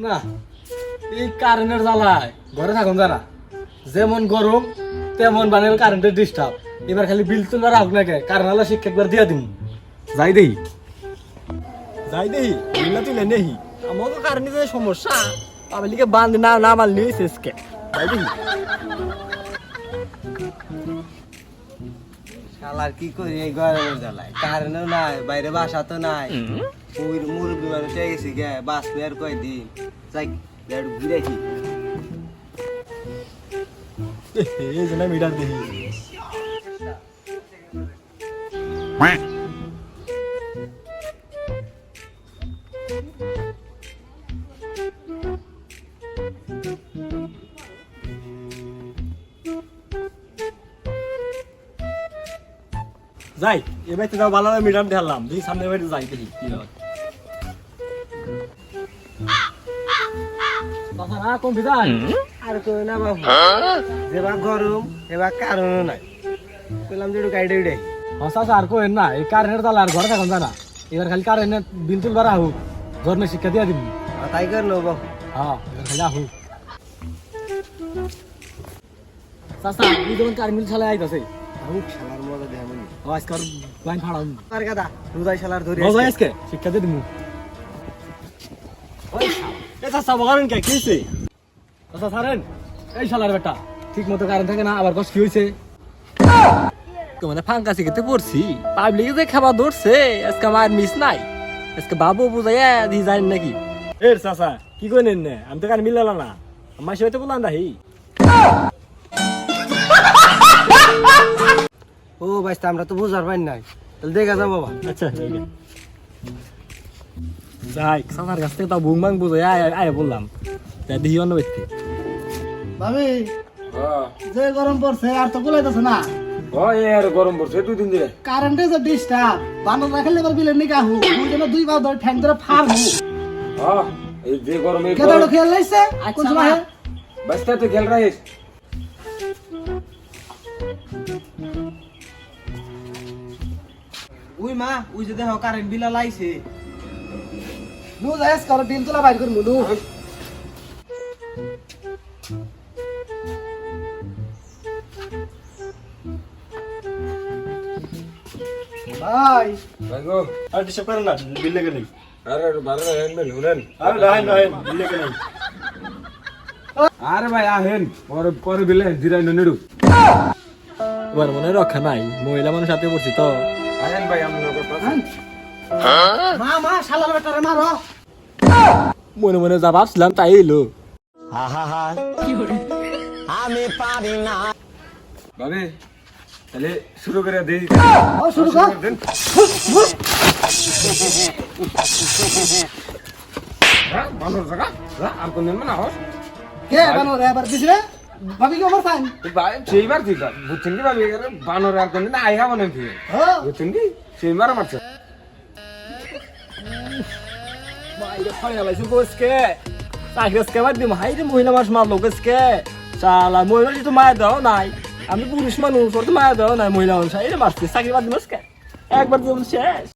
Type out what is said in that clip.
না এই কারেন্টের জ্বালায় ঘরে থাকুন যারা যেমন গরম তেমন বানাল কারেন্টের ডিস্টার্ব এবার খালি বিল তুলবার হোক নাকি কারেন্ট আলা শিক্ষা একবার দিয়ে দিন যাই দেই বিল তুলে নেই আমাকে কারেন্টের যে সমস্যা পাবলিকে বান্ধ না না মারলি শেষকে যাই দেই শালার কি করি এই গরমের জ্বালায় কারেন্টও নাই বাইরে বাসা তো নাই ওই মুরব্বী মানুষ হয়ে গেছি গে বাঁচবে আর কয়দিন যাই ঘুরেছি এই জন্য মিটার দেখি যাই এবার তো ভালো মিটার ঢাললাম দুই সামনে বাড়ি যাই দেখি কি হয় কম বিধান আর কই না বাবু যেবা গরম এবার কারণও নাই বললাম যে একটু গাইডে উঠে হসা আর কোয়েন না এই কারেন্টের তালা আর ঘরে থাকুন জানা এবার খালি কারেন্টের বিল তুলবার আহুক ধর্মের শিক্ষা দিয়ে দিবি তাই কর নো বাবু হ্যাঁ এবার খালি আহুক চাচা এই যখন কারেন্ট বিল চালাই আইতাছে আহুক শালার মজা দেয় মনি আজকাল লাইন ফাড়াম আর গাদা রোজাই শালার ধরে মজা আজকে শিক্ষা দিয়ে দিবি এ চাচা বগারেন কে কি হয়েছে চাচা ছাড়েন এই শালার বেটা ঠিক মতো কারেন্ট থাকে না আবার কষ্ট কি হয়েছে তো মানে ফাঙ্কা শিখতে পড়ছি পাবলিক যে খাবার ধরছে আজকে আমার মিস নাই আজকে বাবু বুঝাইয়া দিয়ে জানেন নাকি এর চাচা কি কই নেন না আমি তো কারেন্ট বিল লালা না আমার সবাই তো বললাম দাহি ও ভাই আমরা তো বুঝার পাই নাই তাহলে দেখা যাও বাবা আচ্ছা যাই চাচার কাছ থেকে তা বুং বাং বুঝাই আয় বললাম তা দিহি অন্য ব্যক্তি ভাবি যে গরম পড়ছে আর তো গুলাইতেছে না গরম পড়ছে দুদিন ধরে কারেন্টে যে ডিস্টার্ব বানর রাখলে এবার বিলের নিকা হু দুইজনে দুই পা ধরে ঠ্যাং ধরে ফার হু এই যে গরমে কেদাড়ো খেয়াল লাইছে কোন সময় बसता तो खेल रहा है ওই মা ওই যে দেখো কারেন্ট বিল লাইছে নু যাইস কর বিল তোলা বাইর করমু নু ভাই भाईगो আর ডিস্টার্ব করেন না বিল লেগে নেই আরে বারে হেন বেল হুনেন আরে নাই বিল লেগে নেই আরে ভাই আহেন পরে বিলে জিরাই নেড়ু এবার মনে রক্ষা নাই মহিলা মানুষ সাথে পড়ছি তো আহেন ভাই আমরা মা মা শালার বেটারে মারো মনে মনে যা ভাবছিলাম তাই এলো ভাবে তাহলে শুরু করে দেই ও শুরু কর দেন বানর জায়গা আর কোন দিন না হস কে বানর এবার দিছরে ভাবি কি আমার ফাইন ভাই সেইবার ঠিক বুঝছেন কি ভাবি বানর আর কোন দিন আইগা মনে ঠিক হ্যাঁ বুঝছেন কি সেইবার মারছে মাইরে ফাড়ে লাইছে গোসকে চাকরিসকে বাদ দিম হাইরে মহিলা মানুষ মারলো গোসকে শালা মহিলা তো মায়া দাও নাই আমি পুরুষ মানুষ ওর তো মায়া দাও নাই মহিলা মানুষ হাইরে মারছে চাকরি বাদ দিমসকে একবার জীবন শেষ